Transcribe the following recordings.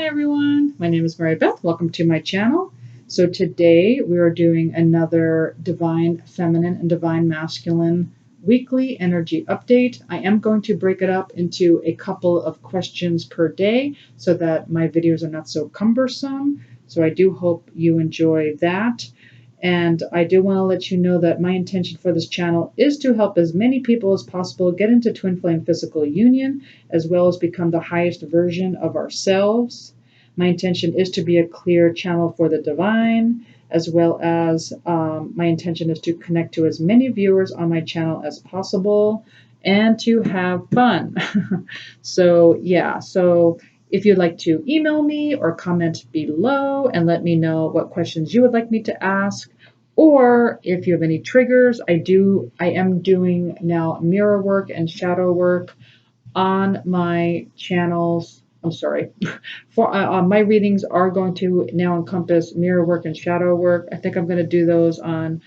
everyone, my name is Mary Beth. Welcome to my channel. So today we are doing another Divine Feminine and Divine Masculine weekly energy update. I am going to break it up into a couple of questions per day so that my videos are not so cumbersome. So I do hope you enjoy that. And I do want to let you know that my intention for this channel is to help as many people as possible get into twin flame physical union, as well as become the highest version of ourselves. My intention is to be a clear channel for the divine, as well as my intention is to connect to as many viewers on my channel as possible and to have fun. So if you'd like to email me or comment below and let me know what questions you would like me to ask, or if you have any triggers, I am doing now mirror work and shadow work on my channels. I'm sorry. For my readings are going to now encompass mirror work and shadow work. I think I'm going to do those on,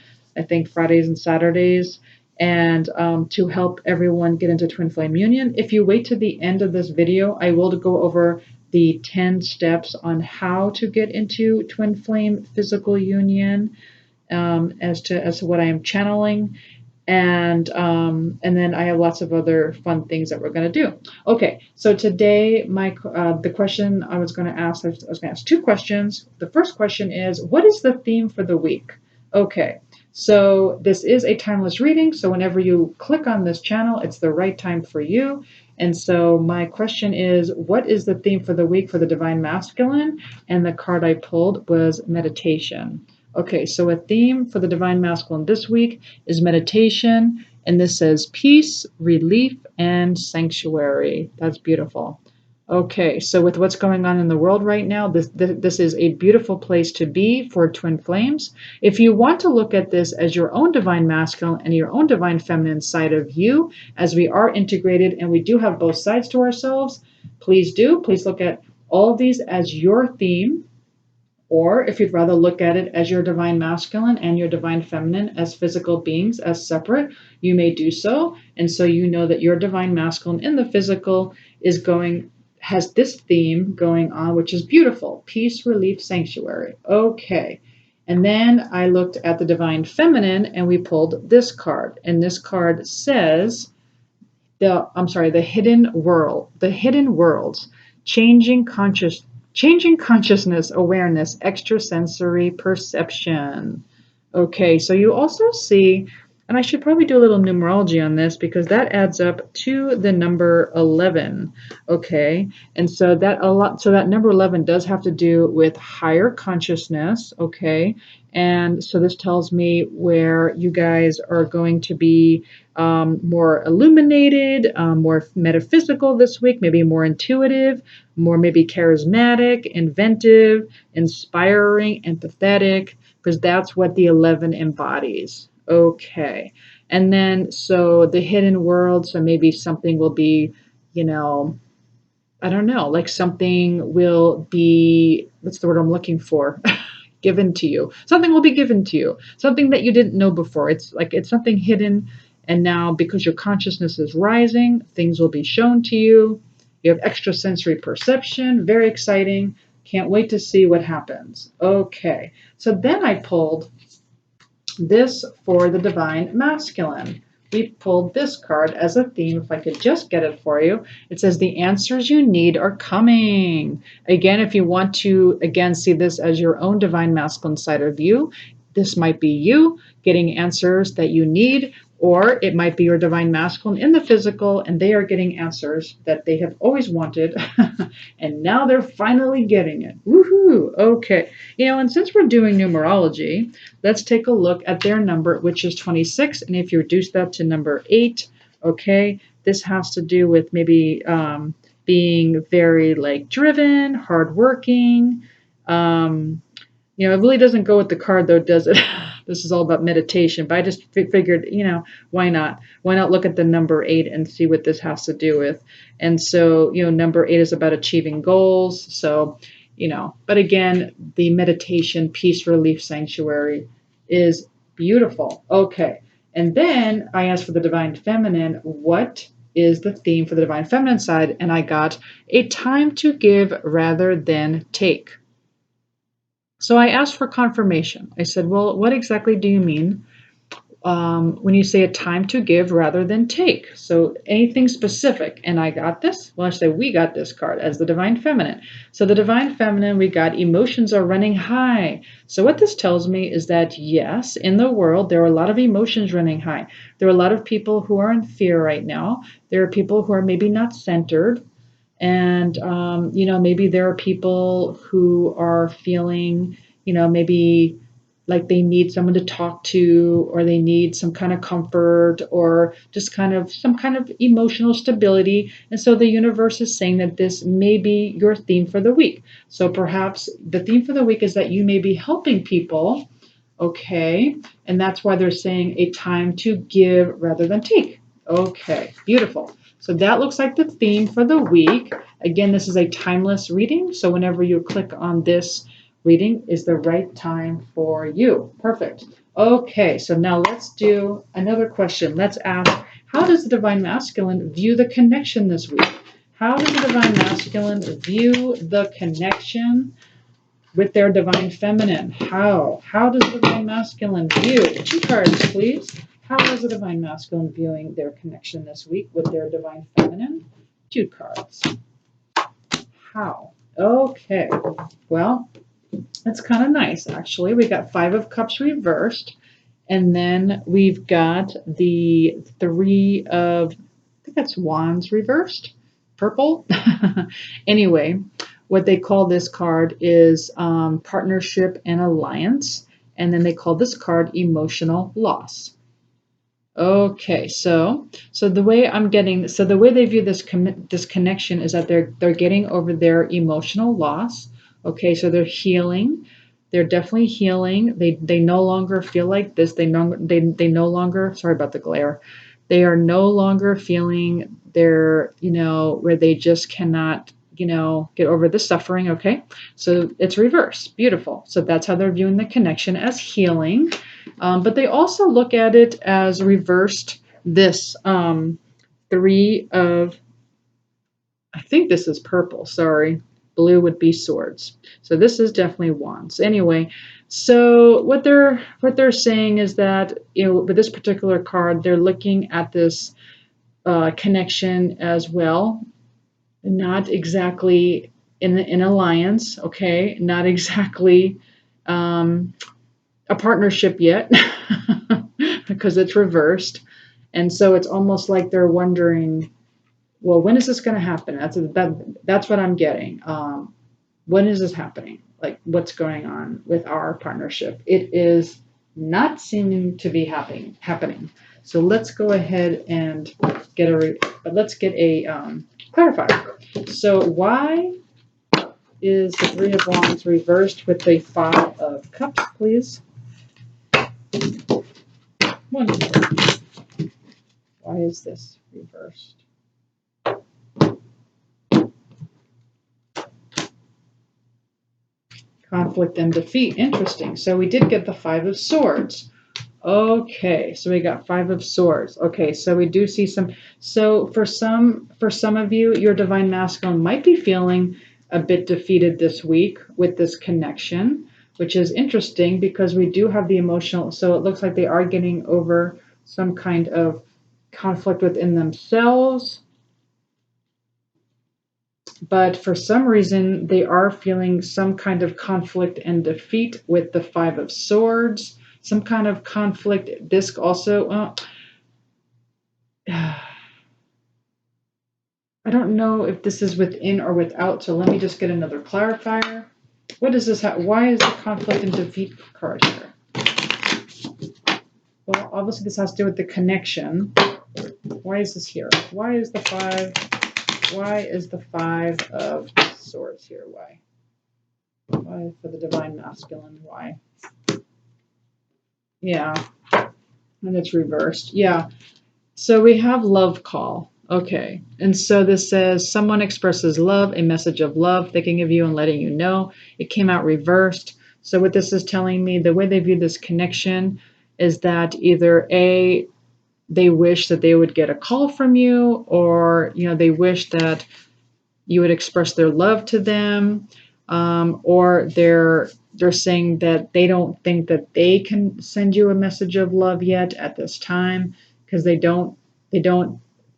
Fridays and Saturdays, and to help everyone get into twin flame union. If you wait to the end of this video, I will go over the 10 steps on how to get into twin flame physical union, as to what I am channeling. And then I have lots of other fun things that we're going to do. Okay, so today the question I was going to ask, two questions. The first question is, what is the theme for the week? Okay, so this is a timeless reading, so whenever you click on this channel, it's the right time for you. And so my question is, what is the theme for the week for the Divine Masculine? And the card I pulled was meditation. Okay, so a theme for the Divine Masculine this week is meditation, and this says peace, relief, and sanctuary. That's beautiful. Okay, so with what's going on in the world right now, this is a beautiful place to be for twin flames. If you want to look at this as your own Divine Masculine and your own Divine Feminine side of you, as we are integrated and we do have both sides to ourselves, please look at all of these as your theme. Or if you'd rather look at it as your Divine Masculine and your Divine Feminine as physical beings, as separate, you may do so. And so you know that your Divine Masculine in the physical has this theme going on, which is beautiful. Peace, relief, sanctuary. Okay. And then I looked at the Divine Feminine and we pulled this card. And this card says, the hidden worlds, changing consciousness, awareness, extrasensory perception. Okay, so you also see, and I should probably do a little numerology on this because that adds up to the number 11. Okay, and so that number 11 does have to do with higher consciousness. Okay, and so this tells me where you guys are going to be more illuminated, more metaphysical this week, maybe more intuitive, more maybe charismatic, inventive, inspiring, empathetic, because that's what the 11 embodies. Okay. And then, so the hidden world, so maybe something will be, I don't know, like something will be, what's the word I'm looking for? Given to you. Something will be given to you. Something that you didn't know before. It's something hidden. And now, because your consciousness is rising, things will be shown to you. You have extrasensory perception. Very exciting. Can't wait to see what happens. Okay. So then I pulled this for the Divine Masculine. We pulled this card as a theme. If I could just get it for you. It says the answers you need are coming. Again, if you want to, see this as your own Divine Masculine side of you, this might be you getting answers that you need, or it might be your Divine Masculine in the physical, and they are getting answers that they have always wanted, and now they're finally getting it. Woohoo! Okay. And since we're doing numerology, let's take a look at their number, which is 26, and if you reduce that to number 8, okay, this has to do with maybe being very, driven, hardworking. It really doesn't go with the card, though, does it? This is all about meditation, but I just figured, why not? Why not look at the number 8 and see what this has to do with? And so, number 8 is about achieving goals. So, but again, the meditation, peace, relief, sanctuary is beautiful. Okay. And then I asked for the Divine Feminine, what is the theme for the divine feminine side, and I got a time to give rather than take. So I asked for confirmation. I said, well, what exactly do you mean when you say a time to give rather than take? So anything specific? And I got this. Well, I say we got this card as the divine feminine. So the divine feminine, we got emotions are running high. So what this tells me is that yes, in the world, there are a lot of emotions running high. There are a lot of people who are in fear right now. There are people who are maybe not centered. And, maybe there are people who are feeling, maybe like they need someone to talk to, or they need some kind of comfort, or just kind of some kind of emotional stability. And so the universe is saying that this may be your theme for the week. So perhaps the theme for the week is that you may be helping people. Okay. And that's why they're saying a time to give rather than take. Okay. Beautiful. So that looks like the theme for the week. Again, this is a timeless reading. So whenever you click on this reading is the right time for you. Perfect. Okay, so now let's do another question. Let's ask, how does the divine masculine view the connection this week? How does the divine masculine view the connection with their divine feminine? How? How does the divine masculine view? 2 cards, please. How is the divine masculine viewing their connection this week with their divine feminine? 2 cards. How? Okay. Well, that's kind of nice, actually. We got 5 of Cups reversed, and then we've got the 3 of, I think that's Wands reversed, purple. Anyway, what they call this card is partnership and alliance, and then they call this card emotional loss. Okay, so the way I'm getting, so the way they view this this connection is that they're getting over their emotional loss. Okay, so they're healing. They're definitely healing. They no longer feel like this. They no longer, sorry about the glare. They are no longer feeling their, where they just cannot, get over the suffering. Okay, so it's reverse. Beautiful. So that's how they're viewing the connection, as healing. But they also look at it as reversed. This 3 of, I think this is purple, sorry. Blue would be swords. So this is definitely wands. Anyway, so what they're saying is that, with this particular card, they're looking at this connection as well. Not exactly in alliance, okay? Not exactly a partnership yet, because it's reversed. And so it's almost like they're wondering, well, when is this going to happen? That's what I'm getting. When is this happening? Like, what's going on with our partnership? It is not seeming to be happening. So let's go ahead and get a clarifier. So why is the 3 of Wands reversed with the 5 of Cups, please? Wonderful. Why is this reversed? Conflict and defeat. Interesting. So we did get the 5 of Swords. Okay, so we got 5 of Swords. Okay, so we do see some. So for some of you, your divine masculine might be feeling a bit defeated this week with this connection, which is interesting because we do have the emotional. So it looks like they are getting over some kind of conflict within themselves. But for some reason, they are feeling some kind of conflict and defeat with the 5 of Swords. Some kind of conflict. This also, I don't know if this is within or without, so let me just get another clarifier. What is this? Why is the conflict and defeat card here? Well, obviously this has to do with the connection. Why is this here? Why is the 5 of Swords here? Why? Why for the divine masculine? Why? Yeah, and it's reversed. Yeah. So we have love call. Okay. And so this says someone expresses love, a message of love, thinking of you and letting you know. It came out reversed. So what this is telling me, the way they view this connection is that either A, they wish that they would get a call from you, or they wish that you would express their love to them, or they're saying that they don't think that they can send you a message of love yet at this time, because they don't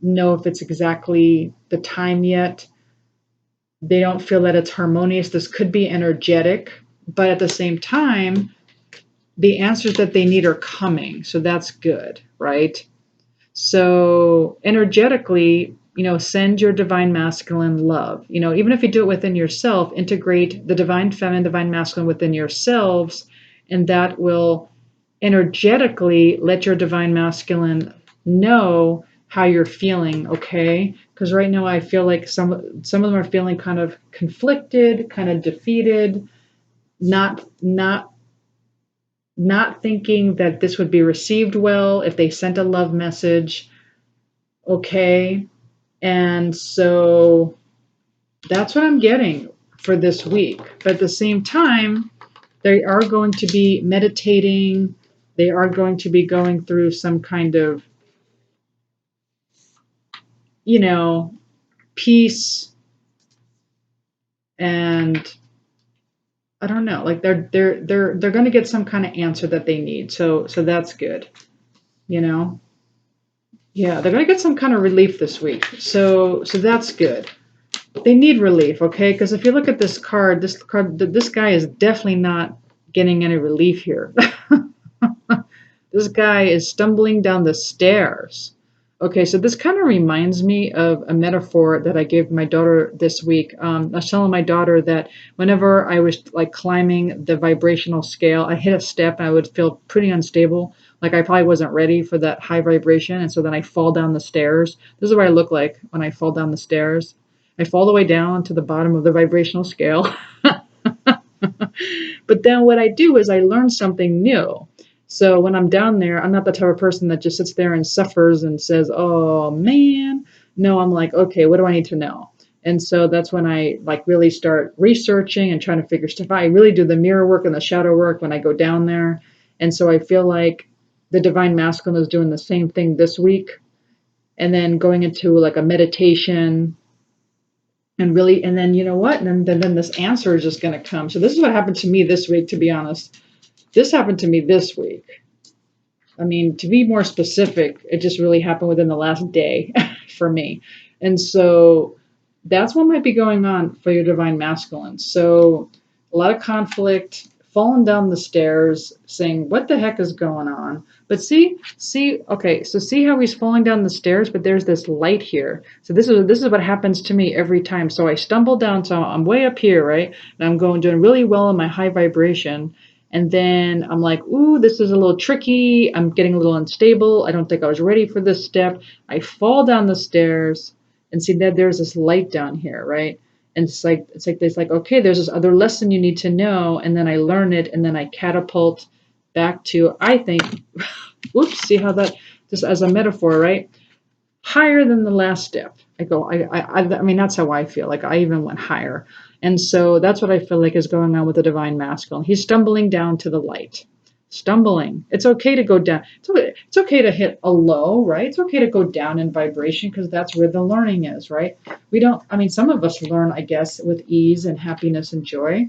know if it's exactly the time yet. They don't feel that it's harmonious. This could be energetic, but at the same time, the answers that they need are coming. So that's good, right? So energetically, send your divine masculine love. Even if you do it within yourself, integrate the divine feminine, divine masculine within yourselves, and that will energetically let your divine masculine know how you're feeling, okay? Because right now I feel like some of them are feeling kind of conflicted, kind of defeated, not thinking that this would be received well if they sent a love message, okay? And so that's what I'm getting for this week. But at the same time, they are going to be meditating. They are going to be going through some kind of, peace, and I don't know, like they're going to get some kind of answer that they need. So that's good, you know. Yeah, they're going to get some kind of relief this week. So that's good. They need relief, okay? Because if you look at this card, this guy is definitely not getting any relief here. This guy is stumbling down the stairs. Okay, so this kind of reminds me of a metaphor that I gave my daughter this week. I was telling my daughter that whenever I was like climbing the vibrational scale, I hit a step and I would feel pretty unstable. Like I probably wasn't ready for that high vibration. And so then I fall down the stairs. This is what I look like when I fall down the stairs. I fall the way down to the bottom of the vibrational scale. But then what I do is I learn something new. So when I'm down there, I'm not the type of person that just sits there and suffers and says, "Oh man." No, I'm like, okay, what do I need to know? And so that's when I like really start researching and trying to figure stuff out. I really do the mirror work and the shadow work when I go down there. And so I feel like the divine masculine is doing the same thing this week. And then going into like a meditation, and then you know what? And then this answer is just going to come. So this is what happened to me this week, to be honest. This happened to me this week. I mean, to be more specific, it just really happened within the last day for me. And so that's what might be going on for your divine masculine. So a lot of conflict, falling down the stairs, saying, what the heck is going on? But see, okay, so see how he's falling down the stairs, but there's this light here. So this is what happens to me every time. So I stumble down, so I'm way up here, right? And I'm doing really well in my high vibration. And then I'm like, ooh, this is a little tricky. I'm getting a little unstable. I don't think I was ready for this step. I fall down the stairs and see that there's this light down here, right? And it's like okay, there's this other lesson you need to know, and then I learn it, and then I catapult back to, I think, oops, see how that, just as a metaphor, right? Higher than the last step. I mean, that's how I feel. Like I even went higher. And so that's what I feel like is going on with the divine masculine. He's stumbling down to the light. Stumbling. It's okay to go down. It's okay to hit a low, right? It's okay to go down in vibration because that's where the learning is, right? Some of us learn, I guess, with ease and happiness and joy.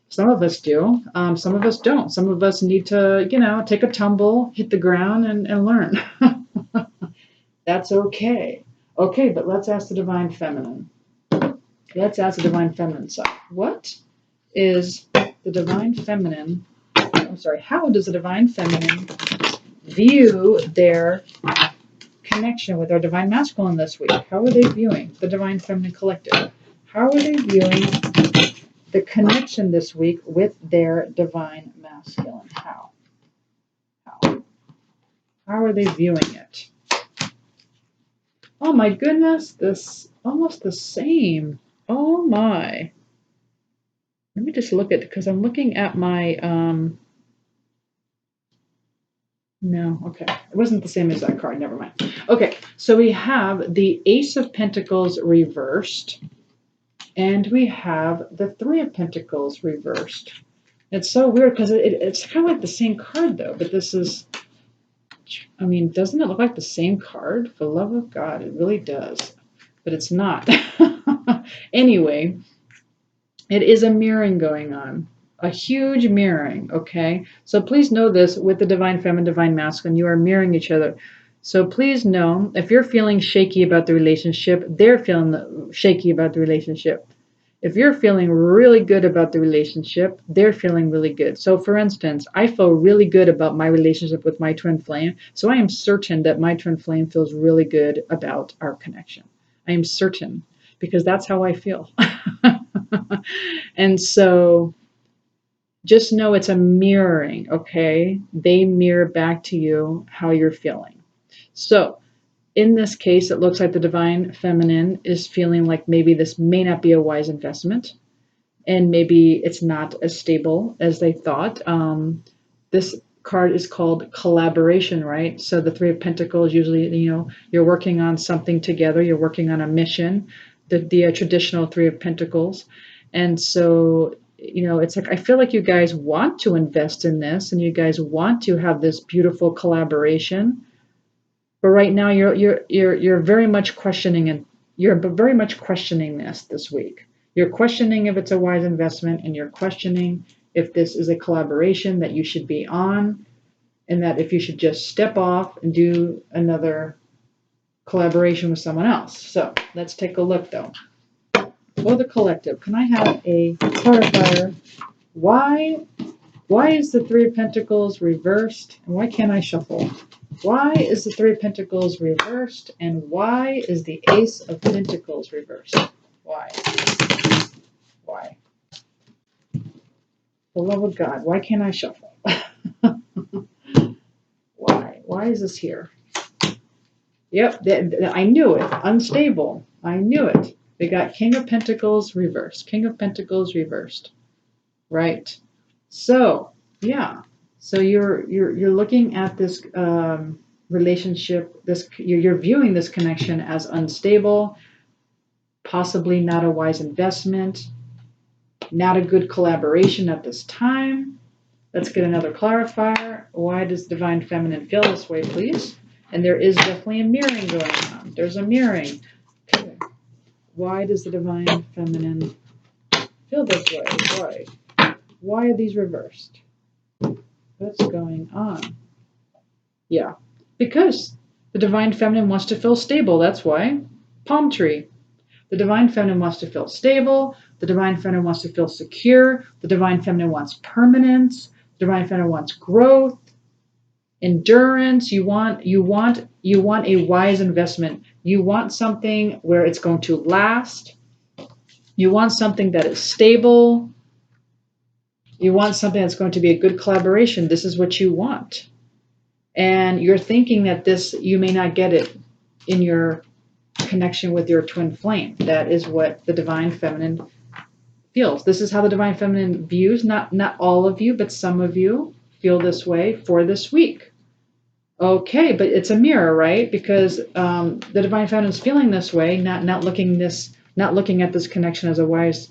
Some of us do. Some of us don't. Some of us need to, take a tumble, hit the ground, and learn. That's okay. Okay, but let's ask the divine feminine. Let's ask the divine feminine side. What is the divine feminine? How does the divine feminine view their connection with our divine masculine this week? How are they viewing the divine feminine collective? How are they viewing the connection this week with their divine masculine? How are they viewing it? Oh my goodness, this almost the same. Oh my. Let me just look at, because I'm looking at my, no, okay. It wasn't the same as that card, never mind. Okay, so we have the Ace of Pentacles reversed, and we have the Three of Pentacles reversed. It's so weird because it's kind of like the same card though, but this is I mean, doesn't it look like the same card? For the love of God, it really does. But it's not. Anyway, it is a mirroring going on. A huge mirroring, okay? So please know this with the Divine Feminine, Divine Masculine, you are mirroring each other. So please know, if you're feeling shaky about the relationship, they're feeling shaky about the relationship. If you're feeling really good about the relationship, they're feeling really good. So for instance, I feel really good about my relationship with my twin flame. So I am certain that my twin flame feels really good about our connection. I am certain because that's how I feel. And so just know it's a mirroring, okay? They mirror back to you how you're feeling. So in this case, it looks like the Divine Feminine is feeling like maybe this may not be a wise investment, and maybe it's not as stable as they thought. This card is called collaboration, right? So the Three of Pentacles, usually, you're working on something together, you're working on a mission, the traditional Three of Pentacles. And so, it's like, I feel like you guys want to invest in this and you guys want to have this beautiful collaboration. But right now you're very much questioning, and you're very much questioning this week. You're questioning if it's a wise investment, and you're questioning if this is a collaboration that you should be on, and that if you should just step off and do another collaboration with someone else. So let's take a look though. For the collective, can I have a clarifier? Why is the Three of Pentacles reversed, and why can't I shuffle? Why is the Three of Pentacles reversed, and why is the Ace of Pentacles reversed? Why? Why? For the love of God, why can't I shuffle? Why? Why is this here? Yep, I knew it. Unstable. I knew it. They got King of Pentacles reversed. King of Pentacles reversed. Right. So, yeah. So you're looking at this relationship, you're viewing this connection as unstable, possibly not a wise investment, not a good collaboration at this time. Let's get another clarifier. Why does Divine Feminine feel this way, please? And there is definitely a mirroring going on. There's a mirroring. Okay. Why does the Divine Feminine feel this way? Why? Why are these reversed? What's going on? Yeah, because the Divine Feminine wants to feel stable. That's why. Palm tree. The Divine Feminine wants to feel stable. The Divine Feminine wants to feel secure. The Divine Feminine wants permanence. The Divine Feminine wants growth, endurance. You want a wise investment. You want something where it's going to last. You want something that is stable. You want something that's going to be a good collaboration. This is what you want. And you're thinking that you may not get it in your connection with your twin flame. That is what the Divine Feminine feels. This is how the Divine Feminine views, not all of you, but some of you feel this way for this week. Okay, but it's a mirror, right? Because the Divine Feminine is feeling this way, not looking at this connection as a wise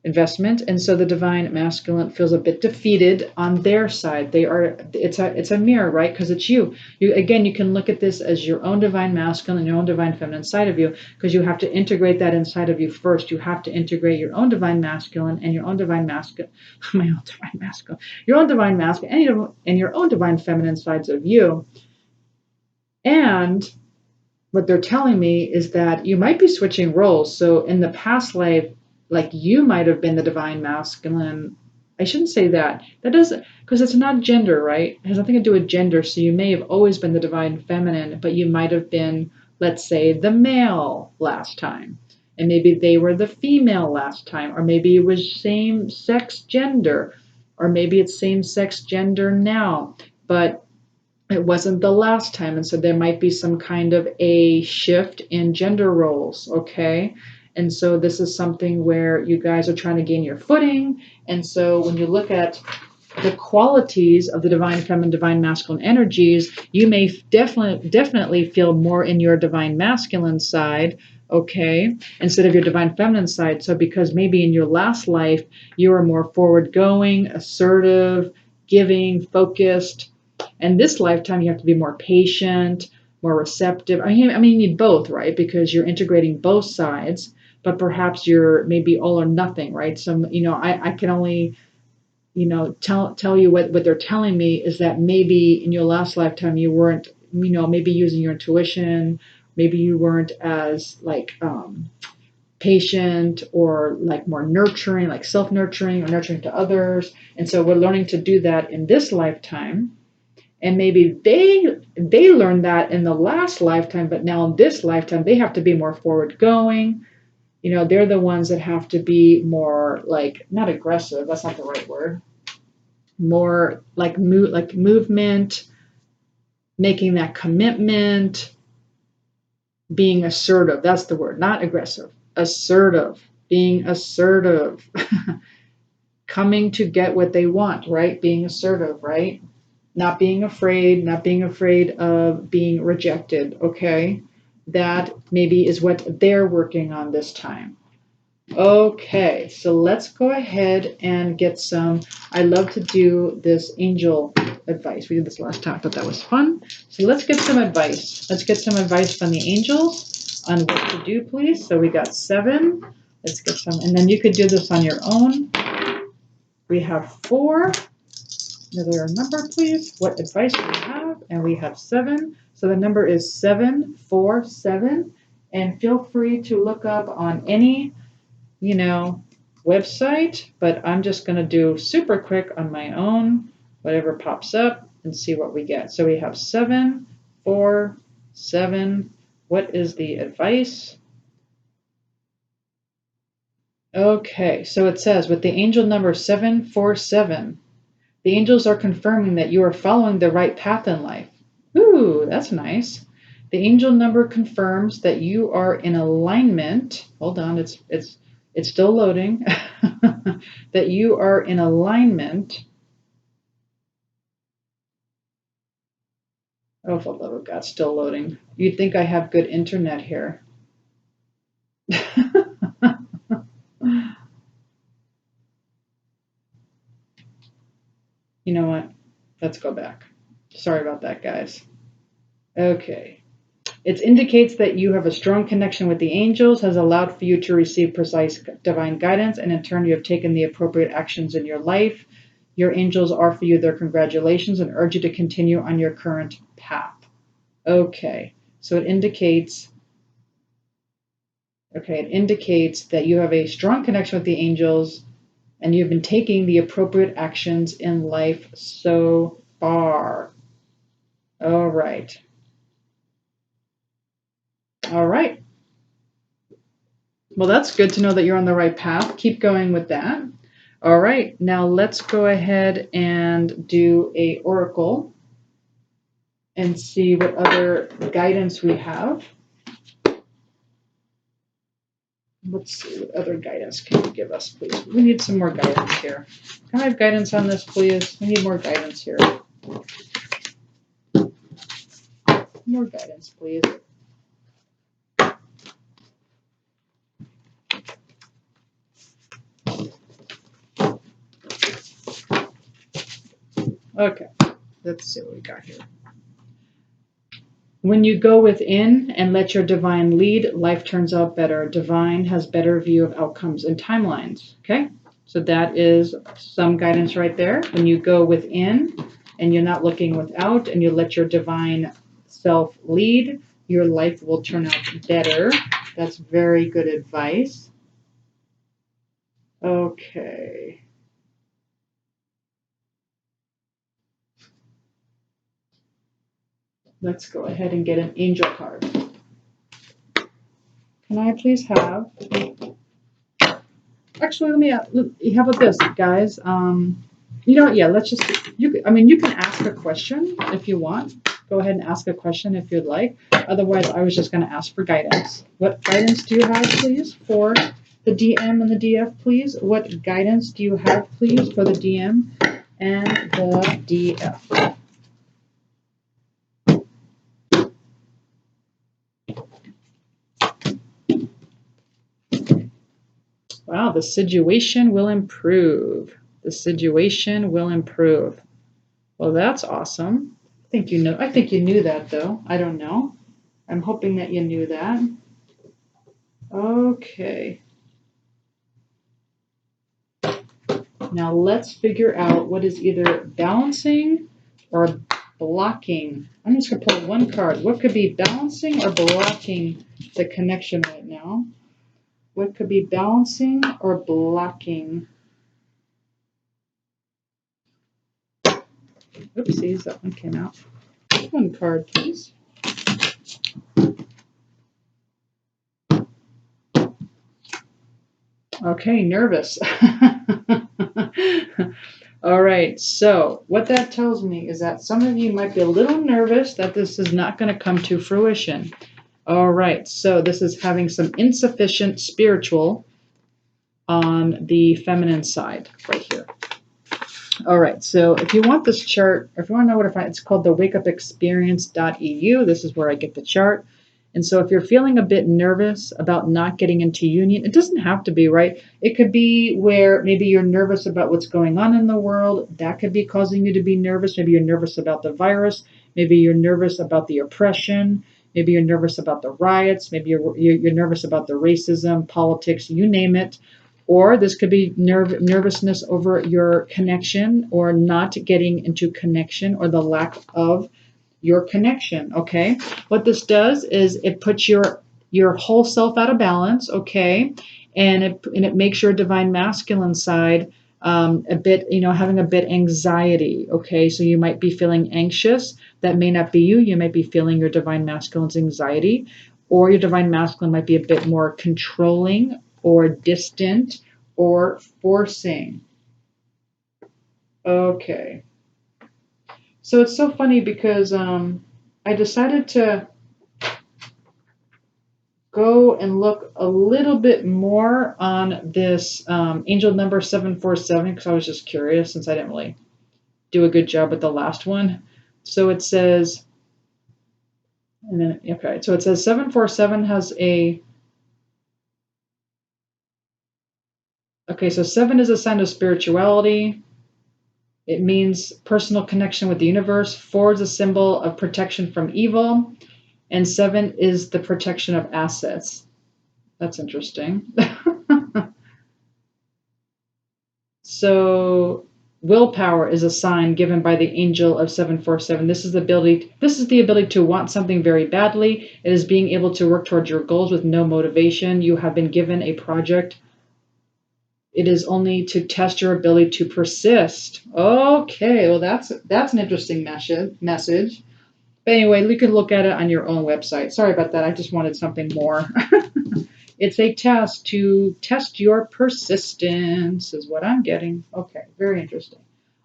investment, and so the Divine Masculine feels a bit defeated on their side. It's a mirror, right? Because it's you. You can look at this as your own Divine Masculine and your own Divine Feminine side of you, because you have to integrate that inside of you first. You have to integrate your own Divine Masculine and your own Divine Masculine, my own Divine Masculine, your own Divine Masculine, and your own Divine Feminine sides of you. And what they're telling me is that you might be switching roles. So in the past life, like you might have been the Divine Masculine. I shouldn't say that. That doesn't, because it's not gender, right? It has nothing to do with gender. So you may have always been the Divine Feminine, but you might have been, let's say, the male last time. And maybe they were the female last time. Or maybe it was same-sex gender. Or maybe it's same-sex gender now. But it wasn't the last time. And so there might be some kind of a shift in gender roles, okay? And so this is something where you guys are trying to gain your footing. And so when you look at the qualities of the Divine Feminine, Divine Masculine energies, you may definitely feel more in your Divine Masculine side, okay, instead of your Divine Feminine side. So because maybe in your last life, you were more forward going, assertive, giving, focused, And this lifetime, you have to be more patient, more receptive. I mean, you need both, right? Because you're integrating both sides, but perhaps you're maybe all or nothing, right? I can only, tell you what they're telling me is that maybe in your last lifetime you weren't, maybe using your intuition, maybe you weren't as like patient or like more nurturing, like self-nurturing or nurturing to others. And so we're learning to do that in this lifetime. And maybe they learned that in the last lifetime, but now in this lifetime they have to be more forward going. They're the ones that have to be more like, not aggressive, that's not the right word, more like movement, making that commitment, being assertive. That's the word, not aggressive. Assertive, being assertive, coming to get what they want, right? Being assertive, right? Not being afraid of being rejected, okay? That maybe is what they're working on this time. Okay, so let's go ahead and get some. I love to do this angel advice. We did this last time. I thought that was fun. So let's get some advice. Let's get some advice from the angels on what to do, please. So we got 7. Let's get some. And then you could do this on your own. We have 4. Another number, please. What advice do you have? And we have 7. So the number is 747. And feel free to look up on any website, but I'm just going to do super quick on my own, whatever pops up, and see what we get. So we have 747. What is the advice? Okay, so it says with the angel number 747, the angels are confirming that you are following the right path in life. Ooh, that's nice. The angel number confirms that you are in alignment. Hold on, it's still loading. That you are in alignment. Oh, for the love of God, still loading. You'd think I have good internet here. You know what? Let's go back. Sorry about that, guys. Okay. It indicates that you have a strong connection with the angels, has allowed for you to receive precise divine guidance, and in turn you have taken the appropriate actions in your life. Your angels offer you their congratulations and urge you to continue on your current path. Okay, so it indicates that you have a strong connection with the angels and you've been taking the appropriate actions in life so far. All right. Well, that's good to know that you're on the right path. Keep going with that. All right, now let's go ahead and do a oracle and see what other guidance we have. Let's see, what other guidance can you give us, please? We need some more guidance here. Can I have guidance on this, please? We need more guidance here. More guidance, please. Okay, let's see what we got here. When you go within and let your divine lead, life turns out better. Divine has better view of outcomes and timelines. Okay, so that is some guidance right there. When you go within and you're not looking without and you let your divine self lead, your life will turn out better. That's very good advice. Okay. Let's go ahead and get an angel card. Can I please have... Actually, how about this, guys? Let's just... You can ask a question if you want. Go ahead and ask a question if you'd like. Otherwise, I was just going to ask for guidance. What guidance do you have, please, for the DM and the DF, please? What guidance do you have, please, for the DM and the DF? Wow, the situation will improve. The situation will improve. Well, that's awesome. I think you know. I think you knew that, though. I don't know. I'm hoping that you knew that. Okay. Now let's figure out what is either balancing or blocking. I'm just going to pull one card. What could be balancing or blocking the connection right now? What could be balancing or blocking? Oopsies, that one came out. One card, please. Okay, nervous. All right, so what that tells me is that some of you might be a little nervous that this is not going to come to fruition. All right, so this is having some insufficient spiritual on the feminine side right here. All right, so if you want this chart, or if you want to know what it's called the wakeupexperience.eu. This is where I get the chart. And so if you're feeling a bit nervous about not getting into union, it doesn't have to be, right? It could be where maybe you're nervous about what's going on in the world. That could be causing you to be nervous. Maybe you're nervous about the virus. Maybe you're nervous about the oppression. Maybe you're nervous about the riots. Maybe you're nervous about the racism, politics, you name it. Or this could be nervousness over your connection or not getting into connection or the lack of your connection. Okay. What this does is it puts your whole self out of balance. Okay. And it makes your divine masculine side a bit, having a bit anxiety. Okay. So you might be feeling anxious. That may not be you. You might be feeling your divine masculine's anxiety, or your divine masculine might be a bit more controlling or distant or forcing. Okay. So it's so funny because I decided to go and look a little bit more on this angel number 747 because I was just curious since I didn't really do a good job with the last one. So it says, and then, okay, so it says 747 has okay, so 7 is a sign of spirituality. It means personal connection with the universe. 4 is a symbol of protection from evil. And 7 is the protection of assets. That's interesting. So willpower is a sign given by the angel of 747. This is the ability to want something very badly. It is being able to work towards your goals with no motivation. You have been given a project. It is only to test your ability to persist. Okay, well that's an interesting message. But anyway, you can look at it on your own website. Sorry about that. I just wanted something more. It's a test to test your persistence is what I'm getting. Okay, very interesting.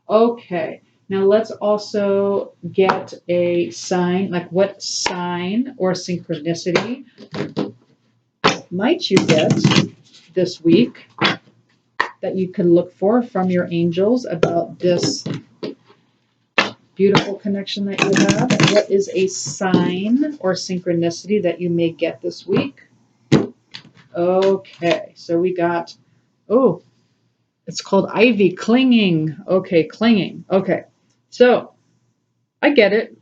Okay, now let's also get a sign, like what sign or synchronicity might you get this week that you can look for from your angels about this beautiful connection that you have. What is a sign or synchronicity that you may get this week? Okay, so we got, oh, it's called ivy, clinging. Okay, clinging. Okay, so I get it.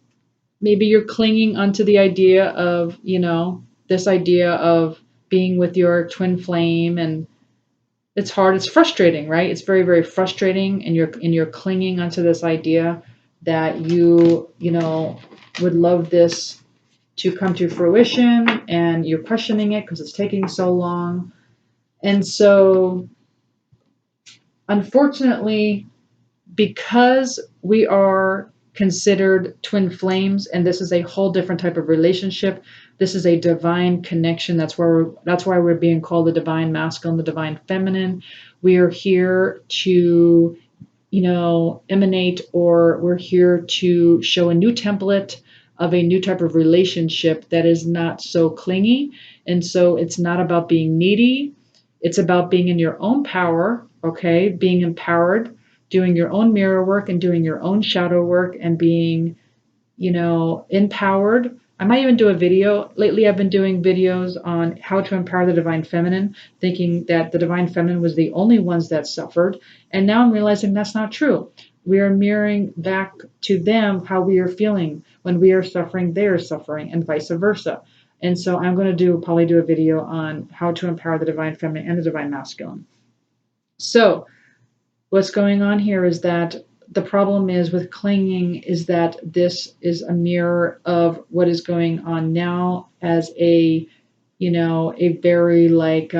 Maybe you're clinging onto the idea of, this idea of being with your twin flame, and it's hard. It's frustrating, right? It's very, very frustrating, and you're clinging onto this idea that you would love this to come to fruition, and you're questioning it because it's taking so long. And so unfortunately, because we are considered twin flames, and this is a whole different type of relationship, this is a divine connection. That's why we're being called the divine masculine, the divine feminine. We are here to emanate, or we're here to show a new template of a new type of relationship that is not so clingy. And so it's not about being needy. It's about being in your own power, okay? Being empowered, doing your own mirror work and doing your own shadow work and being, empowered. I might even do a video. Lately, I've been doing videos on how to empower the divine feminine, thinking that the divine feminine was the only ones that suffered. And now I'm realizing that's not true. We are mirroring back to them how we are feeling. When we are suffering, they are suffering, and vice versa. And so I'm going to probably do a video on how to empower the divine feminine and the divine masculine. So what's going on here is that the problem is with clinging is that this is a mirror of what is going on now as a a very like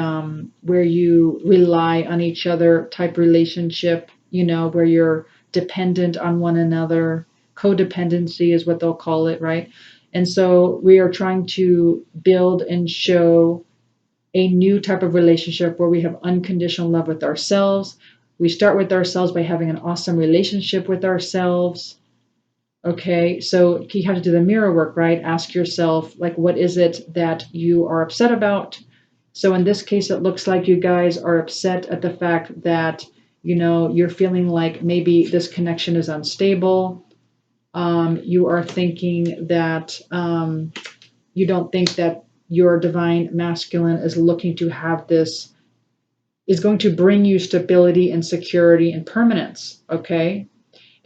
where you rely on each other type relationship, where you're dependent on one another. Codependency is what they'll call it, right? And so we are trying to build and show a new type of relationship where we have unconditional love with ourselves. We start with ourselves by having an awesome relationship with ourselves. Okay, so you have to do the mirror work, right? Ask yourself, like, what is it that you are upset about? So in this case, it looks like you guys are upset at the fact that, you're feeling like maybe this connection is unstable. You are thinking that you don't think that your divine masculine is looking to have this, is going to bring you stability and security and permanence. Okay.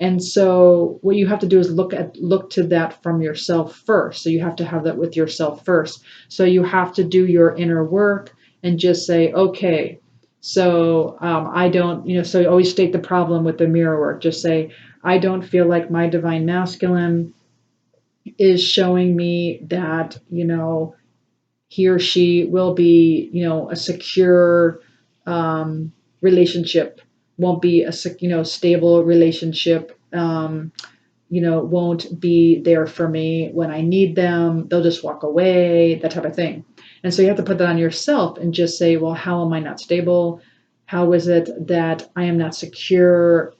And so what you have to do is look to that from yourself first. So you have to have that with yourself first. So you have to do your inner work and just say, okay, so I don't, so you always state the problem with the mirror work. Just say, I don't feel like my divine masculine is showing me that, he or she will be, a secure relationship, won't be a stable relationship, won't be there for me when I need them. They'll just walk away, that type of thing. And so you have to put that on yourself and just say, well, how am I not stable? How is it that I am not secure?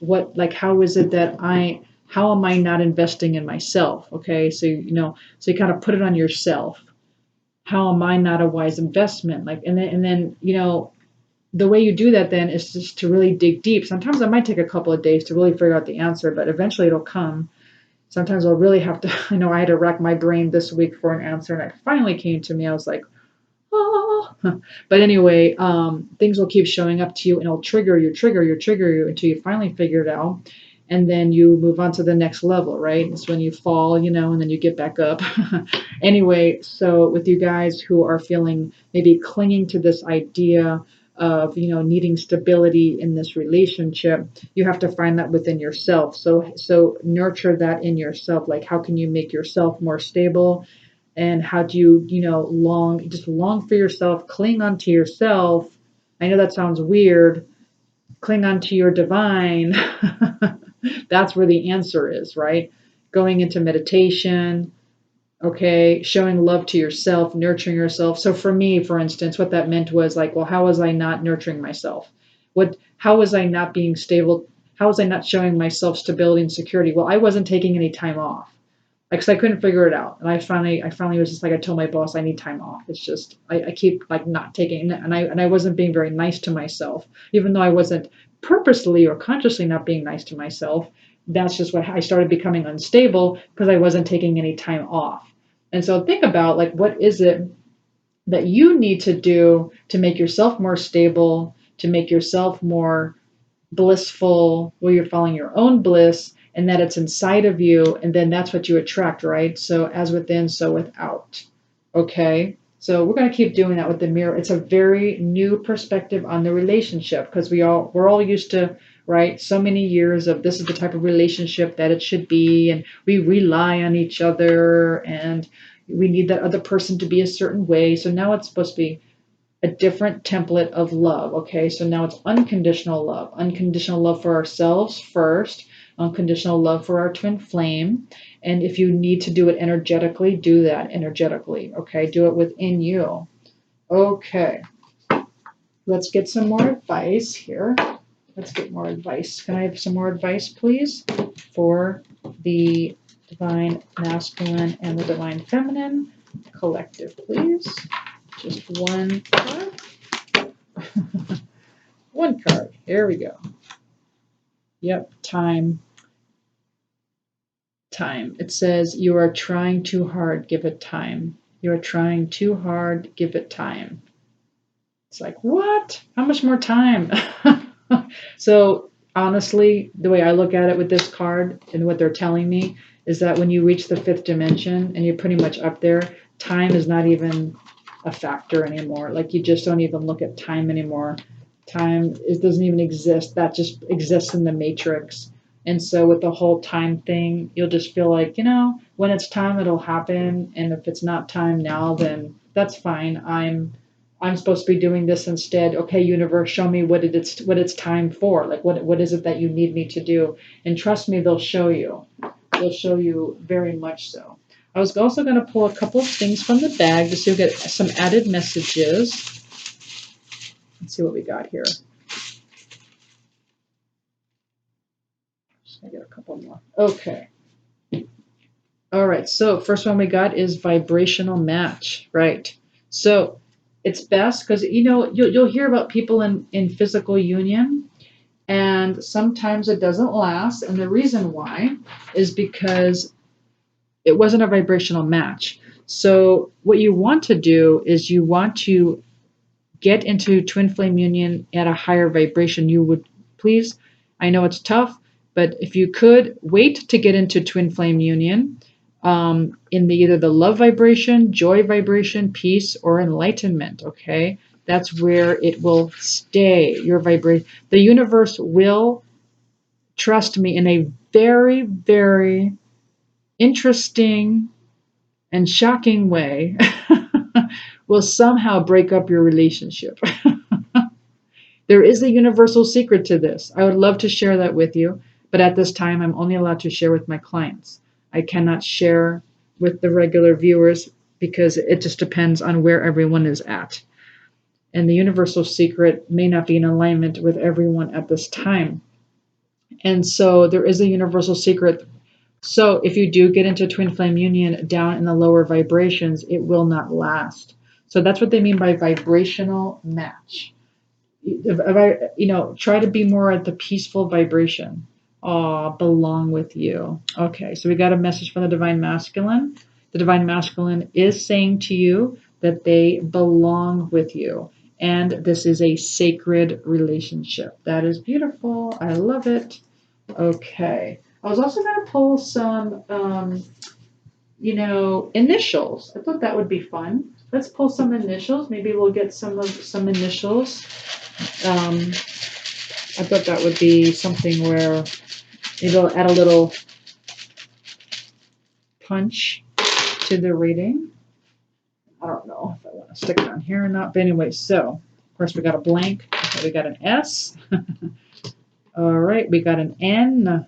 How is it that how am I not investing in myself? Okay. So, so you kind of put it on yourself. How am I not a wise investment? And then, the way you do that then is just to really dig deep. Sometimes it might take a couple of days to really figure out the answer, but eventually it'll come. Sometimes I'll really have to, I know I had to rack my brain this week for an answer, and it finally came to me. I was like, oh. But anyway, things will keep showing up to you, and it'll trigger you until you finally figure it out. And then you move on to the next level, right? It's when you fall, and then you get back up. Anyway, so with you guys who are feeling maybe clinging to this idea of needing stability in this relationship, you have to find that within yourself. So nurture that in yourself. Like, how can you make yourself more stable, and how do you long for yourself, cling onto yourself. I know that sounds weird. Cling onto your divine. That's where the answer is, right? Going into meditation, okay, showing love to yourself, nurturing yourself. So for me, for instance, what that meant was like, well, how was I not nurturing myself? How was I not being stable? How was I not showing myself stability and security? Well, I wasn't taking any time off. Like, 'cause I couldn't figure it out. And I finally was just like, I told my boss I need time off. It's just, I keep like not taking, and I wasn't being very nice to myself, even though I wasn't purposely or consciously not being nice to myself. That's just what I started becoming unstable because I wasn't taking any time off. And so think about, like, what is it that you need to do to make yourself more stable, to make yourself more blissful, where you're following your own bliss, and that it's inside of you, and then that's what you attract, right? So as within, so without. Okay, so we're going to keep doing that with the mirror. It's a very new perspective on the relationship, because we're all used to, right, so many years of this is the type of relationship that it should be, and we rely on each other, and we need that other person to be a certain way. So now it's supposed to be a different template of love. Okay, so now it's unconditional love for ourselves first, unconditional love for our twin flame. And if you need to do it energetically, do that energetically. Okay, do it within you. Okay, let's get some more advice here. Let's get more advice. Can I have some more advice, please, for the divine masculine and the divine feminine collective, please? Just one card. One card. Here we go. Yep, time. Time. It says, you are trying too hard, give it time. You are trying too hard, give it time. It's like, what? How much more time? So honestly, the way I look at it with this card and what they're telling me is that when you reach the fifth dimension and you're pretty much up there, time is not even a factor anymore. Like you just don't even look at time anymore. Time, it doesn't even exist. That just exists in the matrix. And so with the whole time thing, you'll just feel like, when it's time, it'll happen. And if it's not time now, then that's fine. I'm supposed to be doing this instead. Okay, universe, show me what it's time for. Like what is it that you need me to do? And trust me, they'll show you. They'll show you very much so. I was also going to pull a couple of things from the bag just so you get some added messages. Let's see what we got here. Just gonna get a couple more. Okay. All right. So first one we got is vibrational match. Right. So it's best because you'll hear about people in physical union, and sometimes it doesn't last. And the reason why is because it wasn't a vibrational match. So what you want to do is you want to get into twin flame union at a higher vibration. You would please, I know it's tough, but if you could wait to get into twin flame union in either the love vibration, joy vibration, peace, or enlightenment. Okay, that's where it will stay. Your vibration, the universe will, trust me, in a very, very interesting and shocking way, will somehow break up your relationship. There is a universal secret to this. I would love to share that with you, but at this time, I'm only allowed to share with my clients. I cannot share with the regular viewers because it just depends on where everyone is at. And the universal secret may not be in alignment with everyone at this time. And so there is a universal secret. So if you do get into twin flame union down in the lower vibrations, it will not last. So that's what they mean by vibrational match. Try to be more at the peaceful vibration. Belong with you. Okay, so we got a message from the Divine Masculine. The Divine Masculine is saying to you that they belong with you. And this is a sacred relationship. That is beautiful. I love it. Okay. I was also going to pull some, initials. I thought that would be fun. Let's pull some initials. Maybe we'll get some initials. I thought that would be something where maybe I'll add a little punch to the reading. I don't know if I want to stick it on here or not. But anyway, so, of course, we got a blank. Okay, we got an S. All right, we got an N.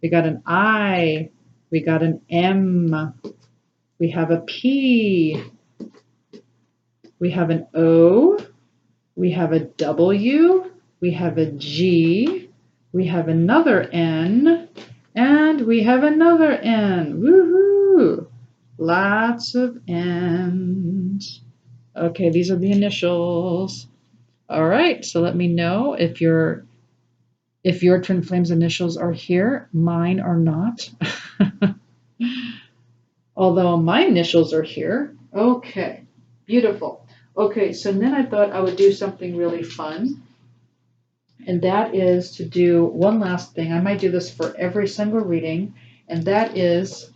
We got an I. We got an M. We have a P. We have an O. We have a W. We have a G. We have another N. And we have another N. Woohoo! Lots of N's. Okay, these are the initials. All right, so let me know if your twin flames initials are here. Mine are not. Although my initials are here. Okay, beautiful. Okay, so then I thought I would do something really fun. And that is to do one last thing. I might do this for every single reading. And that is,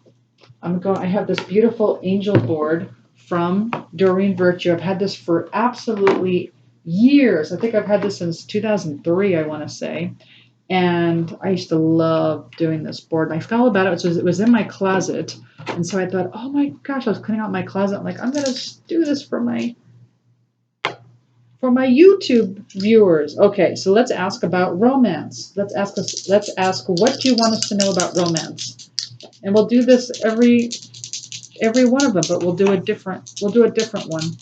I have this beautiful angel board from Doreen Virtue. I've had this for absolutely years. I think I've had this since 2003, I want to say. And I used to love doing this board. And I forgot all about it. So it was in my closet. And so I thought, oh my gosh, I was cleaning out my closet. I'm like, I'm going to do this for my YouTube viewers. Okay, so let's ask about romance. Let's ask what do you want us to know about romance? And we'll do this every one of them, but we'll do a different one.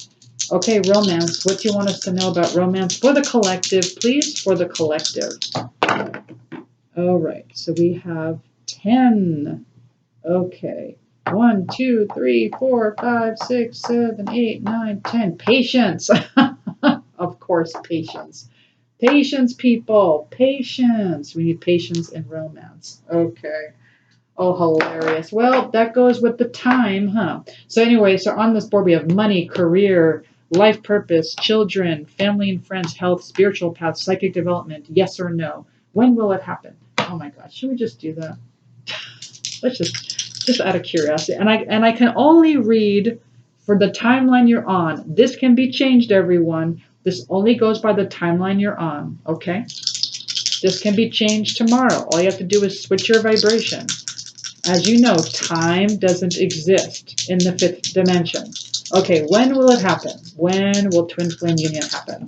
Okay, romance. What do you want us to know about romance for the collective, please? For the collective. All right, so we have 10. Okay. 1, 2, 3, 4, 5, 6, 7, 8, 9, 10. Patience. Of course, patience. Patience, people. Patience. We need patience in romance. Okay. Oh, hilarious. Well, that goes with the time, huh? So anyway, so on this board we have money, career, life purpose, children, family and friends, health, spiritual path, psychic development, yes or no. When will it happen? Oh my God, should we just do that? Let's just out of curiosity. And I can only read for the timeline you're on. This can be changed, everyone. This only goes by the timeline you're on, okay? This can be changed tomorrow. All you have to do is switch your vibration. As you know, time doesn't exist in the 5th dimension. Okay, when will it happen? When will twin flame union happen?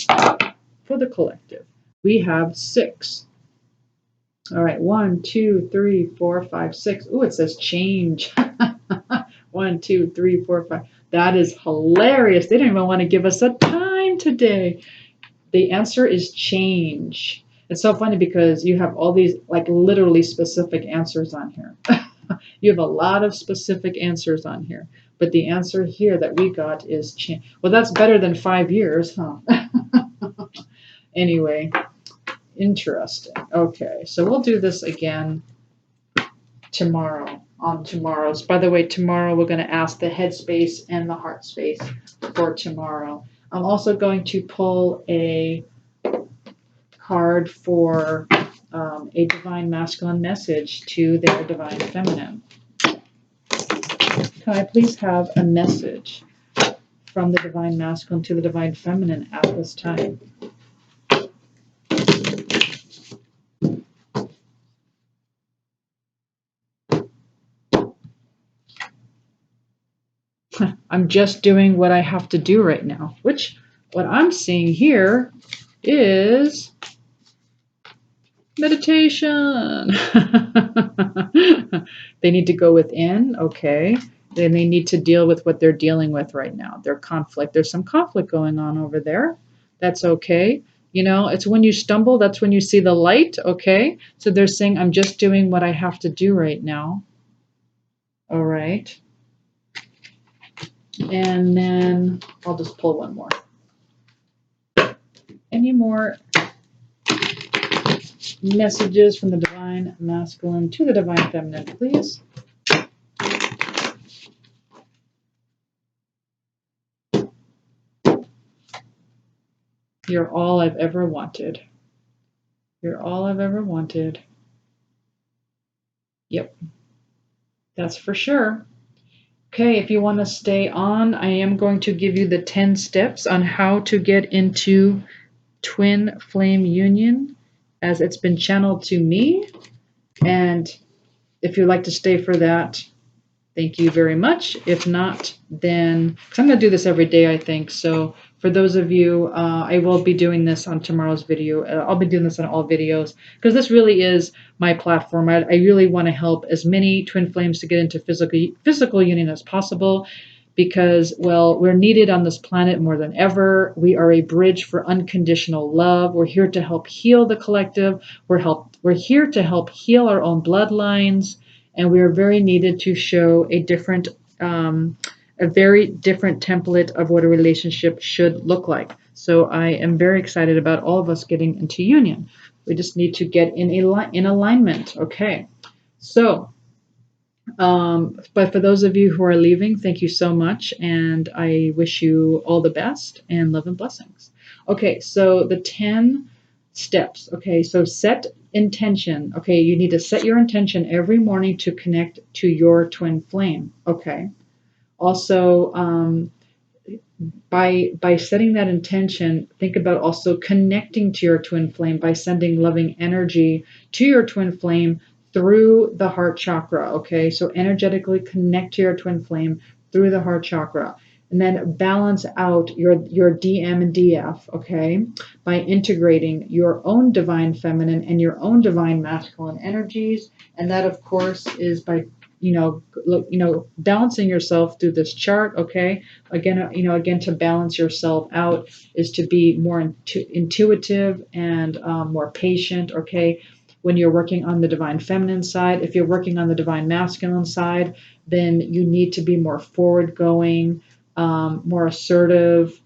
For the collective, we have 6. All right, 1, 2, 3, 4, 5, 6. Ooh, it says change. 1, 2, 3, 4, 5. That is hilarious. They don't even want to give us a time today. The answer is change. It's so funny because you have all these like literally specific answers on here. You have a lot of specific answers on here. But the answer here that we got is change. Well, that's better than 5 years, huh? Anyway, interesting. Okay, so we'll do this again tomorrow on tomorrow's. By the way, tomorrow we're going to ask the head space and the heart space for tomorrow. I'm also going to pull a card for a divine masculine message to their divine feminine. Can I please have a message from the divine masculine to the divine feminine at this time? I'm just doing what I have to do right now, which what I'm seeing here is meditation. They need to go within, okay. Then they need to deal with what they're dealing with right now. Their conflict. There's some conflict going on over there. That's okay. You know, it's when you stumble, that's when you see the light, okay? So they're saying, I'm just doing what I have to do right now. All right. And then I'll just pull one more. Any more messages from the divine masculine to the divine feminine, please? You're all I've ever wanted. You're all I've ever wanted. Yep, that's for sure. Okay, if you want to stay on, I am going to give you the 10 steps on how to get into twin flame union as it's been channeled to me. And if you'd like to stay for that, thank you very much. If not, then, because I'm going to do this every day, I think. So for those of you, I will be doing this on tomorrow's video. I'll be doing this on all videos because this really is my platform. I really want to help as many twin flames to get into physical union as possible because, well, we're needed on this planet more than ever. We are a bridge for unconditional love. We're here to help heal the collective. We're here to help heal our own bloodlines. And we are very needed to show a very different template of what a relationship should look like. So I am very excited about all of us getting into union. We just need to get in alignment. Okay. So, but for those of you who are leaving, thank you so much. And I wish you all the best and love and blessings. Okay. So the 10 steps. Okay. So set intention. Okay. You need to set your intention every morning to connect to your twin flame. Okay. Also, by setting that intention, think about also connecting to your twin flame by sending loving energy to your twin flame through the heart chakra. Okay. So energetically connect to your twin flame through the heart chakra. And then balance out your DM and DF, okay, by integrating your own divine feminine and your own divine masculine energies. And that, of course, is by, balancing yourself through this chart, okay. Again, to balance yourself out is to be more intuitive and more patient, okay. When you're working on the divine feminine side, if you're working on the divine masculine side, then you need to be more forward going, more assertive,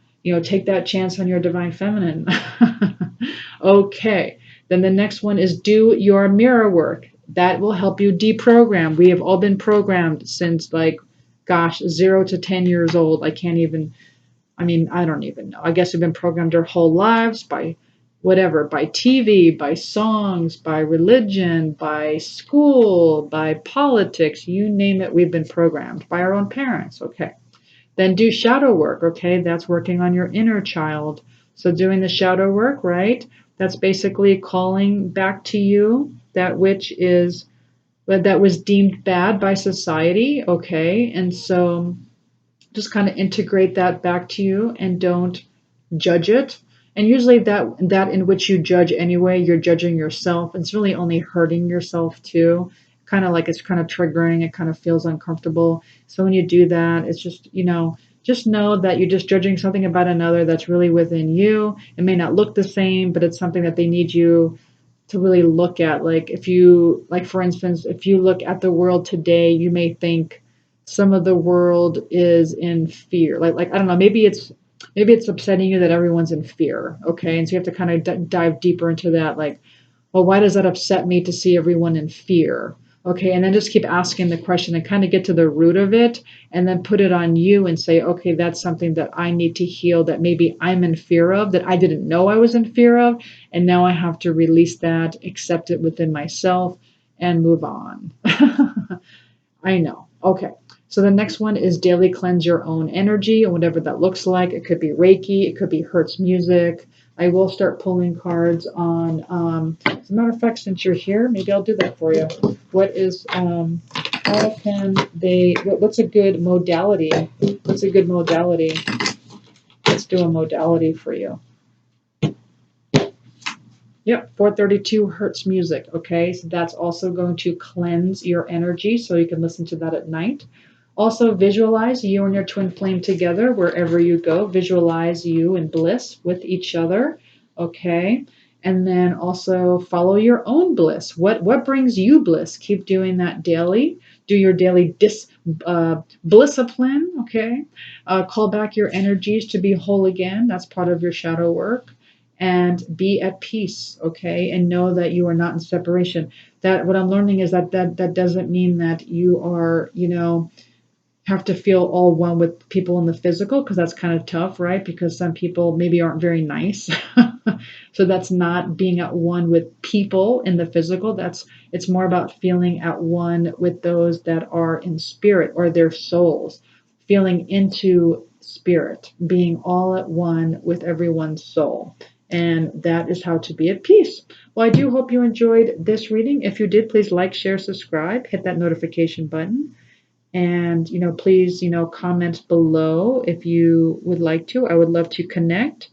take that chance on your divine feminine. Okay. Then the next one is do your mirror work. That will help you deprogram. We have all been programmed since 0 to 10 years old. I don't even know. I guess we've been programmed our whole lives by whatever, by TV, by songs, by religion, by school, by politics, you name it, we've been programmed by our own parents. Okay. Then do shadow work. Okay. That's working on your inner child. So doing the shadow work, right? That's basically calling back to you that which is that was deemed bad by society. Okay. And so just kind of integrate that back to you and don't judge it. And usually that in which you judge anyway, you're judging yourself. It's really only hurting yourself too. Kind of like it's kind of triggering, it kind of feels uncomfortable. So when you do that, it's just, just know that you're just judging something about another that's really within you. It may not look the same, but it's something that they need you to really look at. Like if you, like for instance, if you look at the world today, you may think some of the world is in fear. Like I don't know, maybe it's upsetting you that everyone's in fear. Okay, and so you have to kind of dive deeper into that. Like, well, why does that upset me to see everyone in fear? Okay, and then just keep asking the question and kind of get to the root of it and then put it on you and say, okay, that's something that I need to heal, that maybe I'm in fear of, that I didn't know I was in fear of. And now I have to release that, accept it within myself, and move on. I know. Okay. So the next one is daily cleanse your own energy, and whatever that looks like. It could be Reiki, it could be Hertz music. I will start pulling cards on. As a matter of fact, since you're here, maybe I'll do that for you. What is how can they? What's a good modality? What's a good modality? Let's do a modality for you. Yep, 432 hertz music. Okay, so that's also going to cleanse your energy, so you can listen to that at night. Also, visualize you and your twin flame together wherever you go. Visualize you in bliss with each other. Okay, and then also follow your own bliss. What brings you bliss? Keep doing that daily. Do your daily blissipline. Okay, call back your energies to be whole again. That's part of your shadow work, and be at peace, okay, and know that you are not in separation. That what I'm learning is that doesn't mean that you are, have to feel all one with people in the physical, because that's kind of tough, right? Because some people maybe aren't very nice. So that's not being at one with people in the physical. It's more about feeling at one with those that are in spirit, or their souls, feeling into spirit, being all at one with everyone's soul. And that is how to be at peace. Well, I do hope you enjoyed this reading. If you did, please like, share, subscribe, hit that notification button. And, please, comment below if you would like to. I would love to connect.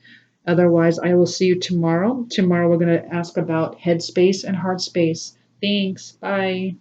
Otherwise, I will see you tomorrow. Tomorrow, we're going to ask about head space and heart space. Thanks. Bye.